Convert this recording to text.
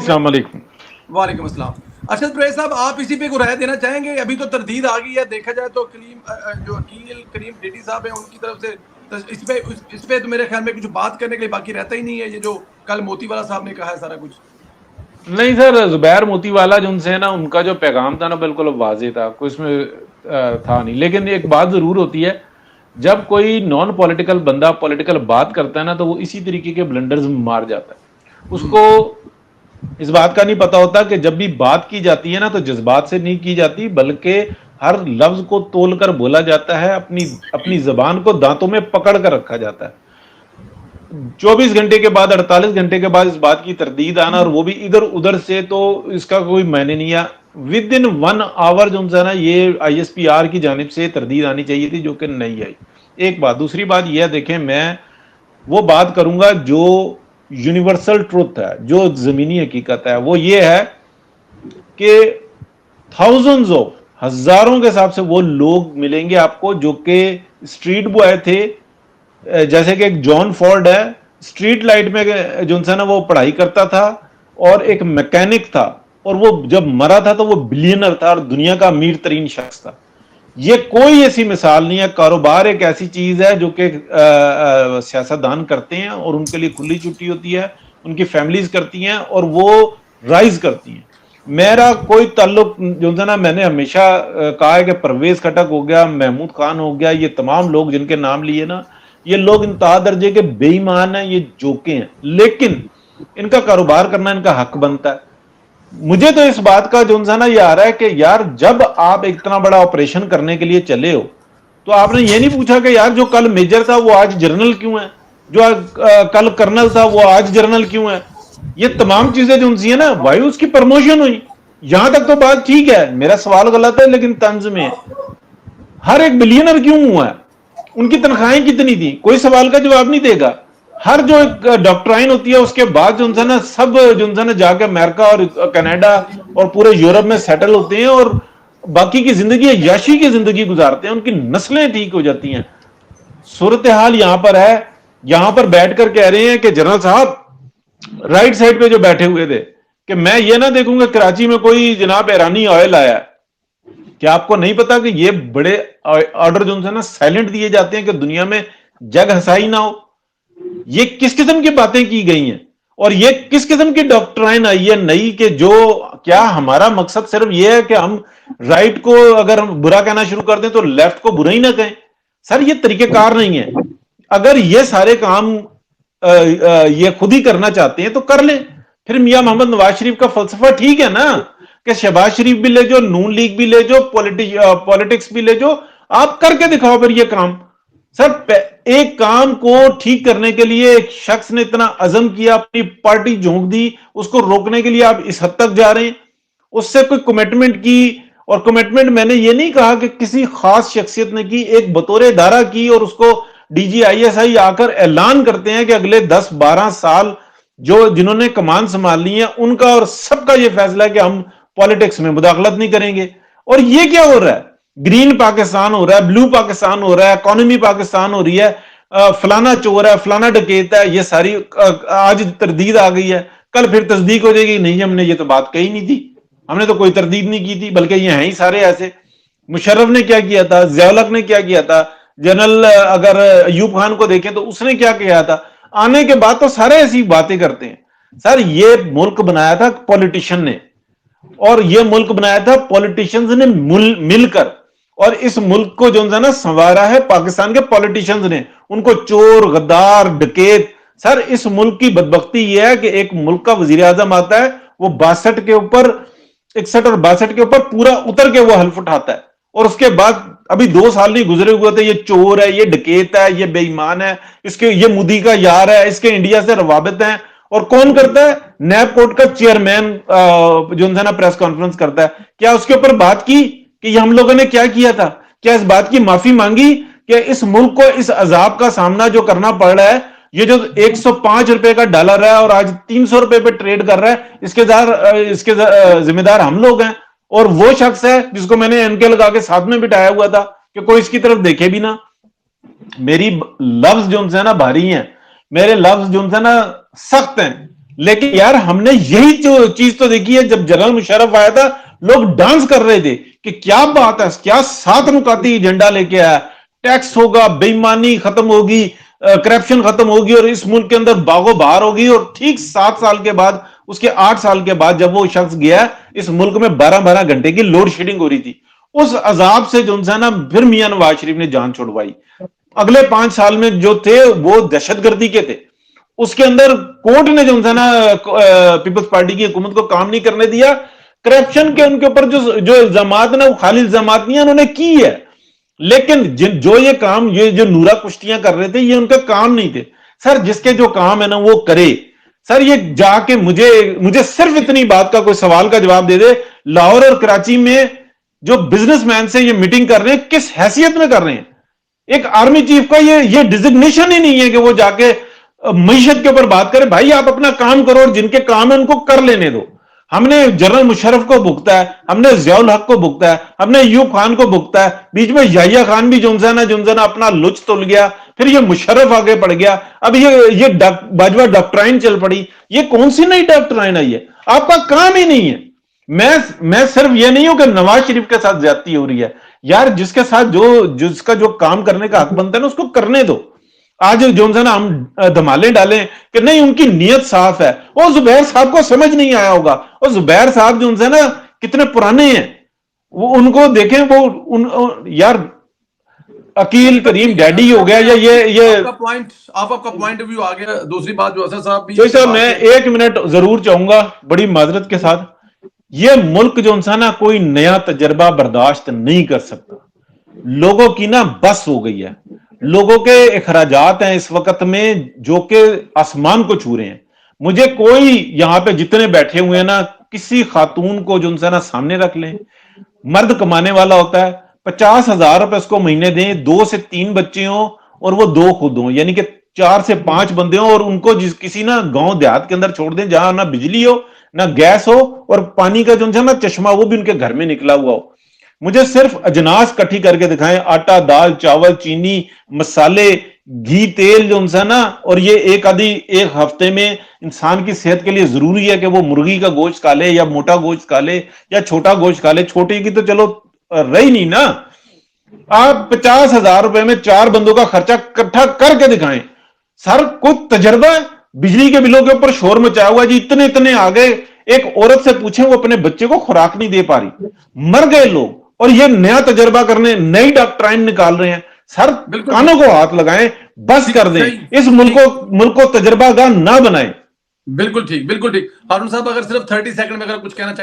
السلام علیکم. وعلیکم السلام. ارشد پرویز صاحب, آپ اسی پہ کوئی رائے دینا چاہیں گے؟ ابھی تو تردید آ گئی ہے, دیکھا جائے تو جو عقیل کریم ڈیڈی صاحب ہیں ان کی طرف سے اس پہ تو میرے خیال میں کچھ بات کرنے کے لیے باقی رہتا ہی نہیں ہے. یہ جو کل موتی والا صاحب نے کہا ہے سارا کچھ. نہیں سر, زبیر موتی والا جو ان سے نا, ان کا جو پیغام تھا نا بالکل واضح تھا, کوئی اس میں تھا نہیں. لیکن ایک بات ضرور ہوتی ہے, جب کوئی نان پولیٹیکل بندہ پولیٹیکل بات کرتا ہے نا, تو وہ اسی طریقے کے بلنڈرز مار جاتا ہے. اس کو اس بات کا نہیں پتا ہوتا کہ جب بھی بات کی جاتی ہے نا, تو جذبات سے نہیں کی جاتی, بلکہ ہر لفظ کو تول کر بولا جاتا ہے, اپنی زبان کو دانتوں میں پکڑ کر رکھا جاتا ہے. 24 گھنٹے کے بعد 48 گھنٹے کے بعد اس بات کی تردید آنا, اور وہ بھی ادھر ادھر سے, تو اس کا کوئی معنی نہیں ہے. ود ان 1 آور جو ہے نا, یہ ISPR کی جانب سے تردید آنی چاہیے تھی, جو کہ نہیں آئی. ایک بات. دوسری بات یہ دیکھیں, میں وہ بات کروں گا جو یونیورسل ٹروتھ ہے, جو زمینی حقیقت ہے. وہ یہ ہے کہ تھاؤزنڈز آف, ہزاروں کے حساب سے وہ لوگ ملیں گے آپ کو جو کہ اسٹریٹ بوائے تھے. جیسے کہ ایک جان فورڈ ہے, اسٹریٹ لائٹ میں جو ہے نا وہ پڑھائی کرتا تھا, اور ایک میکینک تھا, اور وہ جب مرا تھا تو وہ بلینر تھا, اور دنیا کا امیر ترین شخص تھا. یہ کوئی ایسی مثال نہیں ہے. کاروبار ایک ایسی چیز ہے جو کہ سیاستدان کرتے ہیں, اور ان کے لیے کھلی چھٹی ہوتی ہے, ان کی فیملیز کرتی ہیں, اور وہ رائز کرتی ہیں. میرا کوئی تعلق جو ہے نا, میں نے ہمیشہ کہا ہے کہ پرویز خٹک ہو گیا, محمود خان ہو گیا, یہ تمام لوگ جن کے نام لیے نا, یہ لوگ انتہا درجے کے بے ایمان ہیں, یہ جوکے ہیں. لیکن ان کا کاروبار کرنا ان کا حق بنتا ہے. مجھے تو اس بات کا جو ہے نا یہ آ رہا ہے کہ یار, جب آپ ایک اتنا بڑا آپریشن کرنے کے لیے چلے ہو, تو آپ نے یہ نہیں پوچھا کہ یار جو کل میجر تھا وہ آج جنرل کیوں ہے, جو کل کرنل تھا وہ آج جنرل کیوں ہے. یہ تمام چیزیں جو ہیں نا, وائی اس کی پروموشن ہوئی. یہاں تک تو بات ٹھیک ہے, میرا سوال غلط ہے لیکن طنز میں ہے. ہر ایک بلینر کیوں ہوا ہے, ان کی تنخواہیں کتنی تھی, کوئی سوال کا جواب نہیں دے گا. ہر جو ایک ڈاکٹرائن ہوتی ہے اس کے بعد جو ہے نا, سب جو ہے نا جا کے امریکہ اور کینیڈا اور پورے یورپ میں سیٹل ہوتے ہیں, اور باقی کی زندگی یاشی کی زندگی گزارتے ہیں, ان کی نسلیں ٹھیک ہو جاتی ہیں. صورتحال یہاں پر ہے, یہاں پر بیٹھ کر کہہ رہے ہیں کہ جنرل صاحب رائٹ سائڈ پہ جو بیٹھے ہوئے تھے, کہ میں یہ نہ دیکھوں گا کراچی میں کوئی جناب ایرانی آئل آیا ہے. کیا آپ کو نہیں پتا کہ یہ بڑے آرڈر جو ہے نا سائلنٹ دیے جاتے ہیں کہ دنیا میں جگ ہسائی نہ ہو. یہ کس قسم کی باتیں کی گئی ہیں, اور یہ کس قسم کی ڈاکٹرائن آئی ہے نئی, کہ جو کیا ہمارا مقصد صرف یہ ہے کہ ہم رائٹ کو اگر ہم برا کہنا شروع کر دیں تو لیفٹ کو برا ہی نہ کہیں. سر یہ طریقہ کار نہیں ہے. اگر یہ سارے کام یہ خود ہی کرنا چاہتے ہیں تو کر لیں. پھر میاں محمد نواز شریف کا فلسفہ ٹھیک ہے نا, کہ شہباز شریف بھی لے جو, نون لیگ بھی لے جو, پولیٹکس بھی لے جو, آپ کر کے دکھاؤ پھر یہ کام. سر ایک کام کو ٹھیک کرنے کے لیے ایک شخص نے اتنا عزم کیا, اپنی پارٹی جھونک دی, اس کو روکنے کے لیے آپ اس حد تک جا رہے ہیں. اس سے کوئی کمٹمنٹ کی, اور کمٹمنٹ میں نے یہ نہیں کہا کہ کسی خاص شخصیت نے کی, ایک بطور ادارہ کی, اور اس کو DGISI آ کر اعلان کرتے ہیں کہ اگلے 10-12 سال جو جنہوں نے کمان سنبھال لی ہے ان کا اور سب کا یہ فیصلہ ہے کہ ہم پالیٹکس میں مداخلت نہیں کریں گے. اور یہ کیا ہو رہا ہے, گرین پاکستان ہو رہا ہے, بلو پاکستان ہو رہا ہے, اکانومی پاکستان ہو رہی ہے, فلانا چور ہے, فلانا ڈکیت ہے. یہ ساری آج تردید آ گئی ہے, کل پھر تصدیق ہو جائے گی, نہیں ہم نے یہ تو بات کہی نہیں تھی, ہم نے تو کوئی تردید نہیں کی تھی, بلکہ یہ ہیں ہی سارے ایسے. مشرف نے کیا کیا تھا, ضیاء الحق نے کیا کیا تھا, جنرل اگر ایوب خان کو دیکھیں تو اس نے کیا کیا تھا. آنے کے بعد تو سارے ایسی باتیں کرتے ہیں. سر یہ ملک بنایا تھا پولیٹیشن نے, اور یہ ملک بنایا تھا پولیٹیشنز نے مل کر, اور اس ملک کو جو ہے نا سنوارا ہے پاکستان کے پولیٹیشنز نے, ان کو چور, غدار, ڈکیت. سر اس ملک کی بدبختی یہ ہے کہ ایک ملک کا وزیر اعظم آتا ہے, وہ 62 کے اوپر 61 اور 62 کے اوپر پورا اتر کے وہ حلف اٹھاتا ہے, اور اس کے بعد ابھی 2 سال نہیں گزرے ہوئے تھے, یہ چور ہے, یہ ڈکیت ہے, یہ بے ایمان ہے, اس کے یہ مودی کا یار ہے, اس کے انڈیا سے روابط ہیں. اور کون کرتا ہے, نیب کورٹ کا چیئرمین جو ہے نا پریس کانفرنس کرتا ہے. کیا اس کے اوپر بات کی کہ یہ ہم لوگوں نے کیا کیا تھا, کیا اس بات کی معافی مانگی کہ اس ملک کو اس عذاب کا سامنا جو کرنا پڑ رہا ہے, یہ جو 105 روپے کا ڈالر ہے اور آج 300 روپے پہ ٹریڈ کر رہا ہے, اس کے ذمہ دار ہم لوگ ہیں. اور وہ شخص ہے جس کو میں نے NK لگا کے ساتھ میں بٹھایا ہوا تھا کہ کوئی اس کی طرف دیکھے بھی نہ. میری لفظ جو ہے نا بھاری ہیں, میرے لفظ جو ہے نا سخت ہیں, لیکن یار ہم نے یہی جو چیز تو دیکھی ہے، جب جنرل مشرف آیا تھا لوگ ڈانس کر رہے تھے کہ کیا بات ہے، کیا 7 نکاتی ایجنڈا لے کے آیا، ٹیکس ہوگا، بے ایمانی ختم ہوگی، کرپشن ختم ہوگی، اور اس ملک کے اندر باغ و بہار ہوگی. اور ٹھیک 7 سال کے بعد، اس کے 8 سال کے بعد جب وہ شخص گیا، اس ملک میں 12 گھنٹے کی لوڈ شیڈنگ ہو رہی تھی. اس عذاب سے جو ہے نا پھر میاں نواز شریف نے جان چھڑوائی. اگلے 5 سال میں جو تھے وہ دہشت گردی کے تھے. اس کے اندر کورٹ نے جو ہے نا پیپلز پارٹی کی حکومت کو کام نہیں کرنے دیا. کرپشن کے ان کے اوپر جو الزامات نا، وہ خالی الزامات نہیں ہیں، انہوں نے کی ہے. لیکن جو یہ کام، یہ جو نورا کشتیاں کر رہے تھے، یہ ان کا کام نہیں تھے. سر جس کے جو کام ہے نا وہ کرے. سر یہ جا کے مجھے صرف اتنی بات کا کوئی سوال کا جواب دے دے، لاہور اور کراچی میں جو بزنس مین سے یہ میٹنگ کر رہے ہیں کس حیثیت میں کر رہے ہیں؟ ایک آرمی چیف کا یہ ڈیزگنیشن ہی نہیں ہے کہ وہ جا کے معیشت کے اوپر بات کرے. بھائی آپ اپنا کام کرو، اور جن کے کام ہے ان کو کر لینے دو. ہم نے جنرل مشرف کو بھگتا ہے، ہم نے ضیاء الحق کو بھگتا ہے، ہم نے ایوب خان کو بھگتا ہے، بیچ میں یحییٰ خان بھی جنزنا اپنا لچ تل گیا، پھر یہ مشرف آگے پڑ گیا، اب یہ باجوہ ڈاکٹرائن چل پڑی. یہ کون سی نئی ڈاکٹرائن آئی ہے؟ آپ کا کام ہی نہیں ہے. میں صرف یہ نہیں ہوں کہ نواز شریف کے ساتھ زیادتی ہو رہی ہے. یار جس کے ساتھ جس کا جو کام کرنے کا حق بنتا ہے نا، اس کو کرنے دو. آج جو ہے نا ہم دھمالے ڈالیں کہ نہیں ان کی نیت صاف ہے. وہ زبیر صاحب کو سمجھ نہیں آیا ہوگا. اور زبیر صاحب جو ہے نا کتنے پرانے ہیں، وہ ان کو دیکھیں، وہ یار عقیل کریم ڈیڈی ہو گیا یا یہ آپ کا پوائنٹ ویو آ گیا. دوسری بات جو اسد صاحب بھی جی صاحب، میں 1 منٹ ضرور چاہوں گا بڑی معذرت کے ساتھ. یہ ملک جو ہے نا کوئی نیا تجربہ برداشت نہیں کر سکتا. لوگوں کی نا بس ہو گئی ہے. لوگوں کے اخراجات ہیں اس وقت میں جو کہ آسمان کو چھو رہے ہیں. مجھے کوئی یہاں پہ جتنے بیٹھے ہوئے ہیں نا، کسی خاتون کو جو ہے نا سامنے رکھ لیں، مرد کمانے والا ہوتا ہے، 50,000 روپے اس کو مہینے دیں، 2 سے 3 بچے ہوں اور وہ 2 خود ہوں، یعنی کہ 4 سے 5 بندے ہوں، اور ان کو کسی نا گاؤں دیہات کے اندر چھوڑ دیں جہاں نہ بجلی ہو نہ گیس ہو، اور پانی کا جو ہے نا چشمہ وہ بھی ان کے گھر میں نکلا ہوا ہو. مجھے صرف اجناس کٹھی کر کے دکھائیں، آٹا، دال، چاول، چینی، مسالے، گھی، تیل جو ہے نا. اور یہ ایک ہفتے میں انسان کی صحت کے لیے ضروری ہے کہ وہ مرغی کا گوشت کھا لے، یا موٹا گوشت کھا لے، یا چھوٹا گوشت کھا لے. چھوٹے کی تو چلو رہی نہیں نا. آپ 50,000 روپے میں 4 بندوں کا خرچہ اکٹھا کر کے دکھائیں. سر کوئی تجربہ ہے؟ بجلی کے بلوں کے اوپر شور مچایا ہوا جی، اتنے آگے. ایک عورت سے پوچھیں وہ اپنے بچے کو خوراک نہیں دے پا رہی، مر گئے لوگ، اور یہ نیا تجربہ کرنے نئی ڈاکٹرائن نکال رہے ہیں. سر کانوں کو ہاتھ لگائیں، بس کر دیں، اس ملک کو تجربہ گاہ نہ بنائیں. بالکل ٹھیک. ہارون صاحب اگر صرف 30 سیکنڈ میں اگر کچھ کہنا چاہیں.